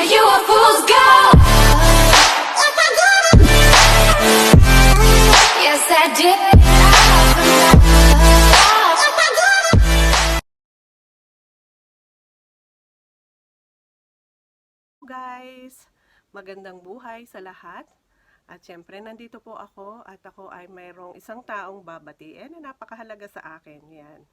you a fool's gold. Yes, I did. Guys, magandang buhay sa lahat. At syempre, nandito po ako at ako ay mayroong isang taong babatiin na napakahalaga sa akin. Yan.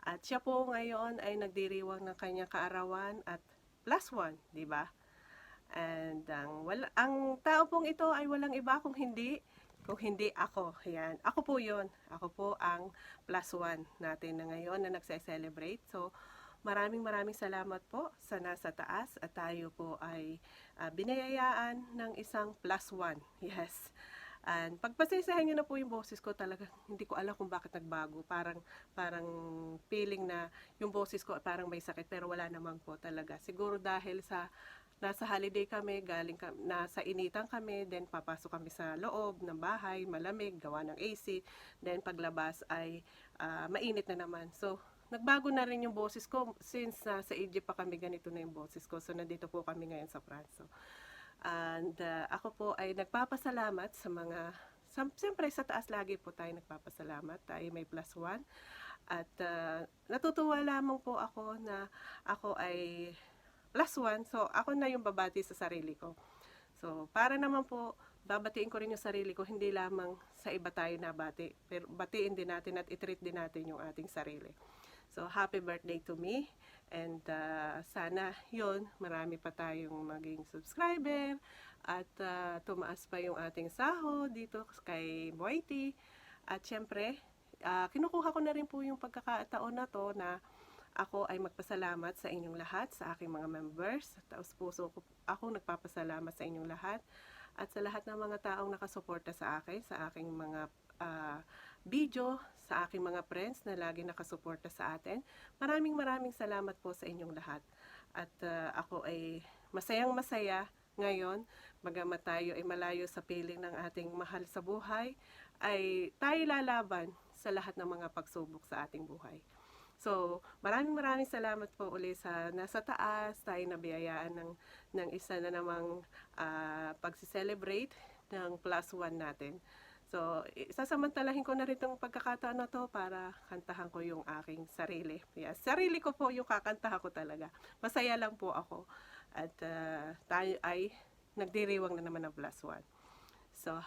At siya po ngayon ay nagdiriwang ng kanyang kaarawan at +1, di ba? And ang tao pong ito ay walang iba kung hindi ako. Yan. Ako po yun. Ako po ang +1 natin na ngayon na nagse-celebrate. So, maraming salamat po sa nasa taas at tayo po ay binayayaan ng isang +1. Yes. And pagpasaysayan niyo na po yung boses ko, talaga hindi ko alam kung bakit nagbago. Parang feeling na yung boses ko parang may sakit, pero wala naman po talaga. Siguro dahil sa nasa holiday kami, nasa initan kami, then papasok kami sa loob ng bahay, malamig, gawa ng AC, then paglabas ay mainit na naman. So, nagbago na rin yung boses ko since sa Egypt pa kami, ganito na yung boses ko. So, nandito po kami ngayon sa France. So, and ako po ay nagpapasalamat sa mga, siyempre sa taas lagi po tayo nagpapasalamat. Tayo may +1. At natutuwa lamang po ako na ako ay +1. So, ako na yung babati sa sarili ko. So, para naman po, babatiin ko rin yung sarili ko, hindi lamang sa iba tayo nabati, pero batiin din natin at i-treat din natin yung ating sarili. So, happy birthday to me. And sana yun, marami pa tayong maging subscriber at tumaas pa yung ating sahod dito kay Boity. At syempre, kinukuha ko na rin po yung pagkakataon na to na ako ay magpasalamat sa inyong lahat, sa aking mga members. Taos puso ko ako nagpapasalamat sa inyong lahat at sa lahat ng mga taong nakasuporta sa akin, sa aking mga video, sa aking mga friends na lagi nakasuporta sa atin. Maraming salamat po sa inyong lahat. At ako ay masayang-masaya ngayon, bagamat tayo ay malayo sa piling ng ating mahal sa buhay, ay tayo lalaban sa lahat ng mga pagsubok sa ating buhay. So, maraming salamat po uli sa nasa taas, tayo nabiyayaan ng isa na namang pagsi-celebrate ng +1 natin. So, sasamantalahin ko na rin itong pagkakataon na to para kantahan ko yung aking sarili. Yes, sarili ko po yung kakantahan ko talaga. Masaya lang po ako. At tayo ay nagdiriwang na naman ng +1. So,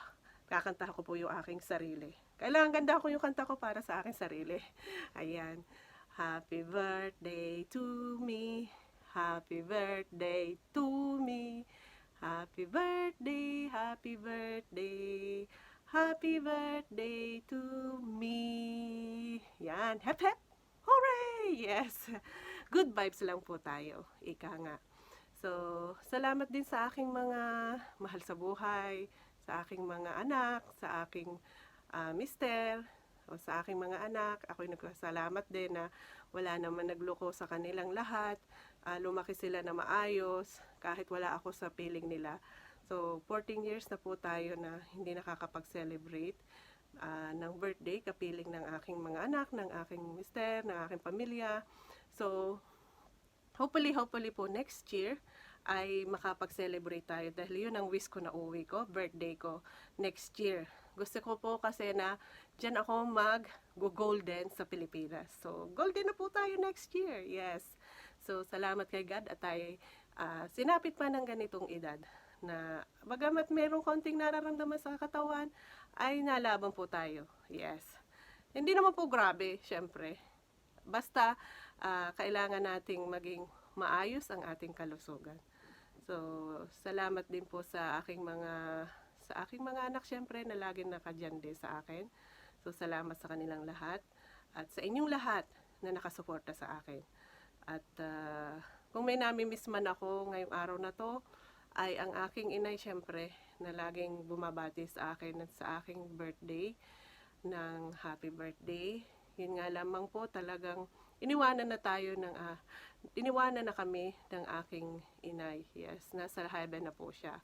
kakantahan ko po yung aking sarili. Kailangan ganda ko yung kanta ko para sa aking sarili. Ayan. Happy birthday to me. Happy birthday to me. Happy birthday, happy birthday. Happy birthday to me. Yan. Hep hep. Hooray! Yes. Good vibes lang po tayo. Ika nga. So, salamat din sa aking mga mahal sa buhay, sa aking mga anak, sa aking mister, o sa aking mga anak. Ako'y nagpasalamat din na wala naman nagloko sa kanilang lahat. Lumaki sila na maayos kahit wala ako sa piling nila. So, 14 years na po tayo na hindi nakakapag-celebrate ng birthday, kapiling ng aking mga anak, ng aking mister, ng aking pamilya. So, hopefully po next year ay makapag-celebrate tayo dahil yun ang wish ko na uwi ko, birthday ko next year. Gusto ko po kasi na dyan ako mag-golden sa Pilipinas. So, golden na po tayo next year. Yes. So, salamat kay God at tayo sinapit pa ng ganitong edad na bagamat merong konting nararamdaman sa katawan, ay nalaban po tayo. Yes. Hindi naman po grabe, syempre. Basta, kailangan nating maging maayos ang ating kalusugan. So, salamat din po sa aking mga anak, syempre, na laging nakadyan din sa akin. So, salamat sa kanilang lahat. At sa inyong lahat na nakasuporta sa akin. At kung may nami-miss man ako ngayong araw na to, ay ang aking inay syempre na laging bumabati sa akin at sa aking birthday ng happy birthday. Yun nga lamang po, talagang iniwanan na kami ng aking inay. Yes, nasa heaven na po siya.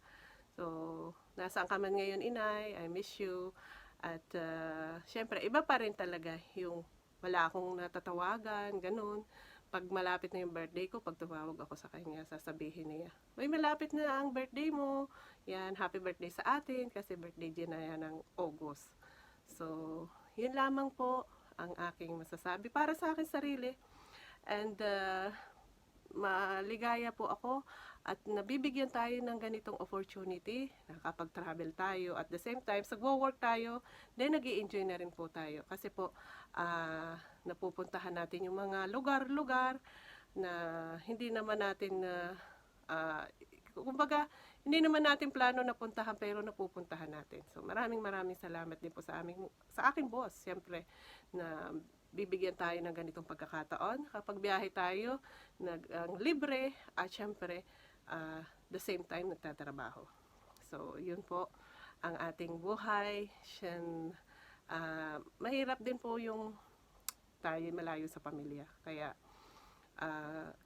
So, nasaan ka man ngayon, inay, I miss you. At syempre, iba pa rin talaga yung wala akong natatawagan, ganun. pag malapit na yung birthday ko, pag tumawag ako sa kanya, sasabihin niya, "Uy, malapit na ang birthday mo. Yan, happy birthday sa atin kasi birthday din na yan ng August." So, yun lamang po ang aking masasabi para sa akin sarili. And maligaya po ako at nabibigyan tayo ng ganitong opportunity, nakapag-travel tayo at the same time, nagwo-work tayo, then nag-i-enjoy na rin po tayo. Kasi po, napupuntahan natin yung mga lugar-lugar na hindi naman natin kumbaga, hindi naman natin plano na puntahan pero napupuntahan natin. So maraming salamat din po sa aking boss, siyempre, na bibigyan tayo ng ganitong pagkakataon. Kapag biyahe tayo, libre at siyempre, the same time nagtatrabaho. So yun po ang ating buhay. Mahirap din po yung tayo malayo sa pamilya. Kaya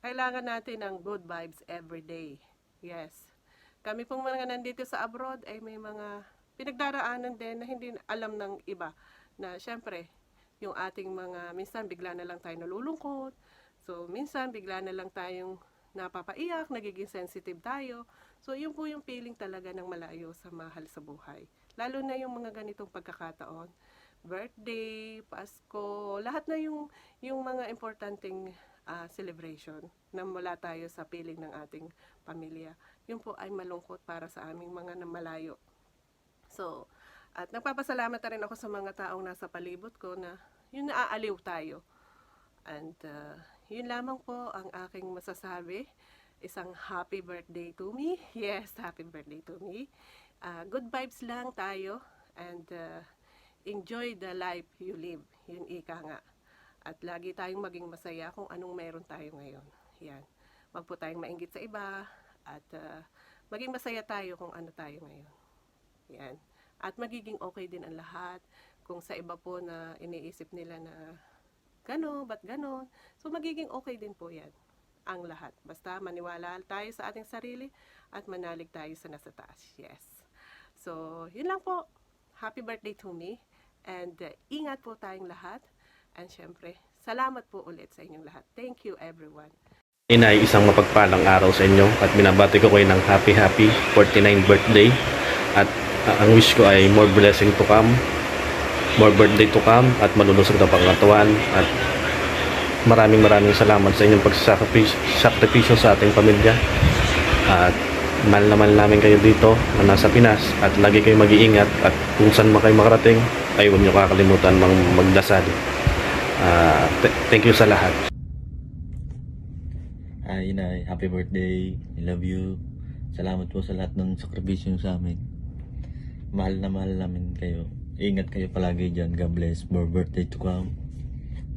kailangan natin ng good vibes every day. Yes. Kami pong mga nandito sa abroad ay may mga pinagdaraanan din na hindi alam ng iba. Na syempre, yung ating mga, minsan bigla na lang tayo nalulungkot. So, minsan bigla na lang tayong napapaiyak, nagiging sensitive tayo. So, yun po yung feeling talaga ng malayo sa mahal sa buhay. Lalo na yung mga ganitong pagkakataon. Birthday, Pasko, lahat na yung mga importanteng celebration na mula tayo sa piling ng ating pamilya. Yun po ay malungkot para sa aming mga namalayo. So, at nagpapasalamat na rin ako sa mga taong nasa palibot ko na yun naaaliw tayo. And yun lamang po ang aking masasabi. Isang happy birthday to me. Yes, happy birthday to me. Good vibes lang tayo and enjoy the life you live. Yun ika nga. At lagi tayong maging masaya kung anong meron tayo ngayon. Yan. Wag po tayong mainggit sa iba at maging masaya tayo kung ano tayo ngayon. Yan. At magiging okay din ang lahat. Kung sa iba po na iniisip nila na gano'n, ba't gano'n? So magiging okay din po yan. Ang lahat. Basta maniwala tayo sa ating sarili at manalig tayo sa nasa taas. Yes. So, yun lang po. Happy birthday to me. And ingat po tayong lahat. And syempre, salamat po ulit sa inyong lahat. Thank you everyone. Inay, isang mapagpalang araw sa inyo at binabati ko kayo ng happy 49th birthday at ang wish ko ay more blessing to come, more birthday to come at malulusog na pangatawan at maraming salamat sa inyong pagsasakripisyo sa ating pamilya at mahal naman namin kayo dito na nasa Pinas at lagi kayo mag-iingat at kung saan man kayo makarating ay huwag niyo kakalimutan magdasal. Thank you sa lahat. Hi, Inay. Happy birthday. I love you. Salamat po sa lahat ng sakripisyo sa amin. Mahal namin kayo. Ingat kayo palagi dyan. God bless. More birthday to come.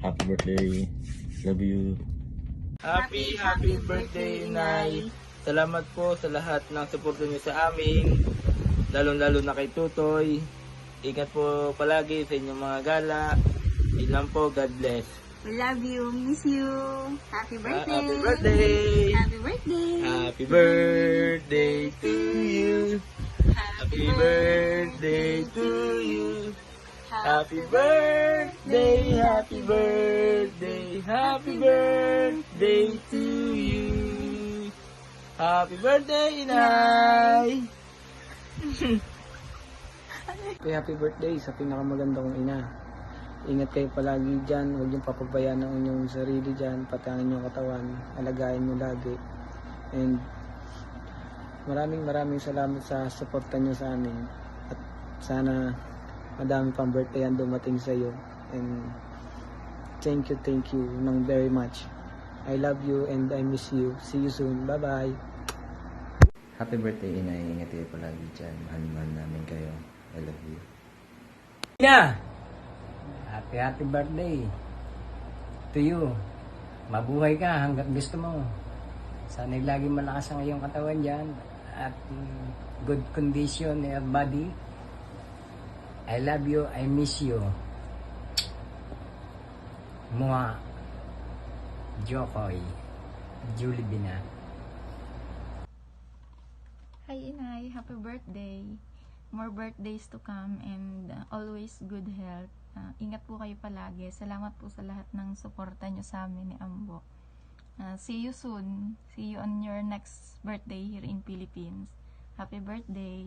Happy birthday. Love you. Happy birthday, Inay. Salamat po sa lahat ng suporto niyo sa amin. Lalo na kay Tutoy. Ingat po palagi sa inyong mga gala. Ilan po, God bless. We love you, miss you. Happy birthday. Happy birthday. Happy birthday. Happy birthday to you. Happy birthday to you. Happy birthday, happy birthday, happy birthday to you. Happy birthday, Inay. Happy birthday sa pinakamaganda kong ina. Ingat kayo palagi dyan, huwag niyong papabayaan ang inyong sarili dyan, patangin yung katawan, alagayin nyo lagi. And maraming salamat sa suporta nyo sa amin. At sana madami pang birthday ang dumating sa iyo. And thank you ng very much. I love you and I miss you. See you soon. Bye-bye. Happy birthday, Inay. Ingat kayo palagi dyan. Mahal namin kayo. I love you. Ina! Happy birthday to you. Mabuhay ka hanggat gusto mo. Sana lagi malakas ang iyong katawan dyan at good condition your body. I love you, I miss you. Mua Jokoy Julie Bina. Hi Inay, happy birthday. More birthdays to come and always good health. Ingat po kayo palagi. Salamat po sa lahat ng suporta nyo sa amin ni Ambo. See you soon. See you on your next birthday here in Philippines. Happy birthday.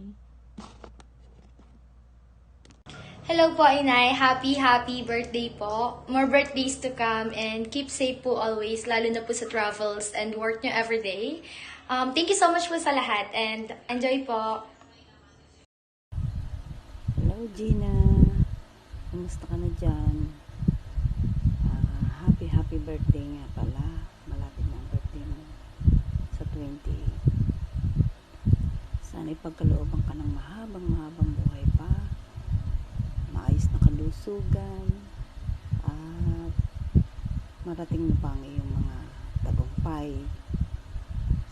Hello po, Inay. Happy birthday po. More birthdays to come and keep safe po always, lalo na po sa travels and work nyo everyday. Thank you so much po sa lahat and enjoy po. Hello, Gina. Kumusta ka na dyan? Happy birthday nga pala. Malapit na ang birthday mo sa 28. Sana'y pagkalooban ka ng mahabang buhay pa. Maayos na kalusugan. At marating mo pa ang iyong mga tagumpay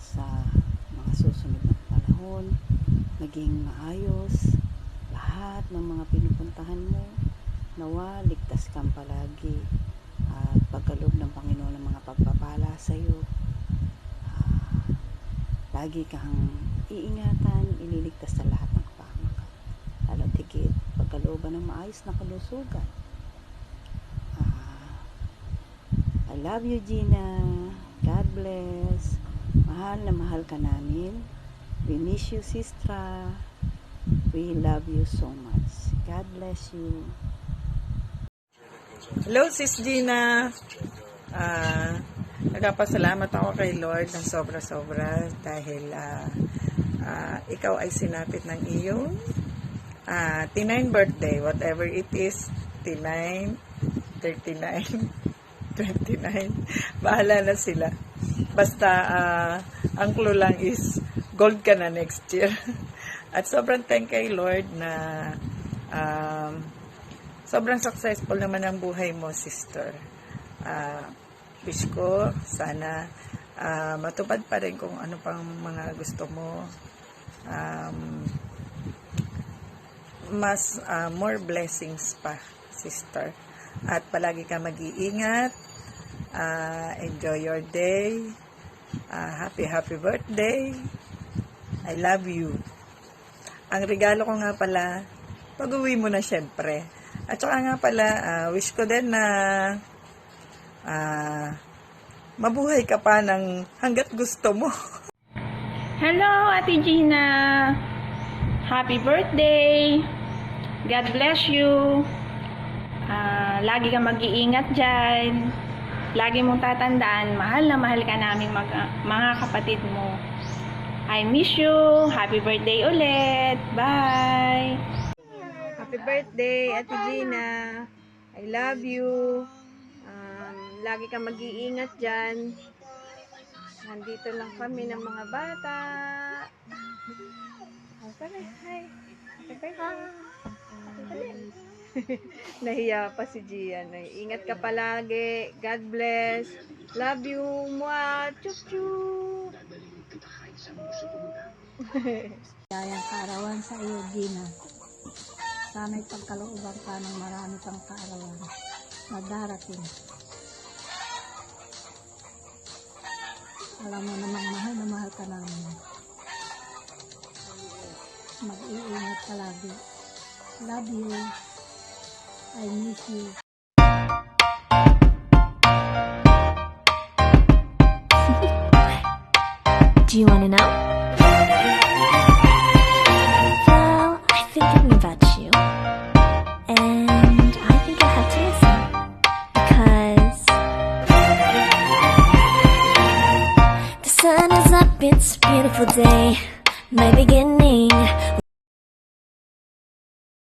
sa mga susunod na panahon. Maging maayos lahat ng mga pinupuntahan mo. Nawa, ligtas kang palagi. At pagkaloob ng Panginoon ng mga pagpapala sa iyo, lagi kang iingatan, ililigtas sa lahat ng kapahamakan. Lalo tigit, pagkalooban ng maayos na kalusugan. I love you, Gina. God bless. Mahal na mahal ka namin. We miss you, Sistra. We love you so much. God bless you. Hello, Sis Gina. Nagpapasalamat ako kay Lord ng sobra-sobra dahil ikaw ay sinapit ng iyong T9 birthday, whatever it is, T9, 39, 29, bahala na sila. Basta ang clue lang is gold ka na next year. At sobrang thank kay Lord na sobrang successful naman ang buhay mo, sister. Wish ko, sana matupad pa rin kung ano pang mga gusto mo. More blessings pa, sister. At palagi ka mag-iingat. Enjoy your day. Happy birthday. I love you. Ang regalo ko nga pala, pag-uwi mo na syempre. At saka nga pala, wish ko din na mabuhay ka pa ng hanggat gusto mo. Hello, Ate Gina. Happy birthday. God bless you. Lagi kang mag-iingat dyan. Lagi mong tatandaan, mahal na mahal ka namin mga kapatid mo. I miss you. Happy birthday ulit. Bye. Happy birthday, Ate Gina. I love you. Lagi kang mag-iingat dyan. Nandito lang kami ng mga bata. Hi. Nahiya pa si Gian. Ingat ka palagi. God bless. Love you. Mwah. Chup chup. Kayang kaarawan sa iyo, Gina. Sana'y pagkalooban ka ng marami pang kaarawan na darating. Alam mo namang mahal na mahal ka namin. Mag-iingat palagi. Love you. I miss you. Do you want to know? Well, I've been thinking about you. And I think I'll have to listen. Because the sun is up, it's a beautiful day. My beginning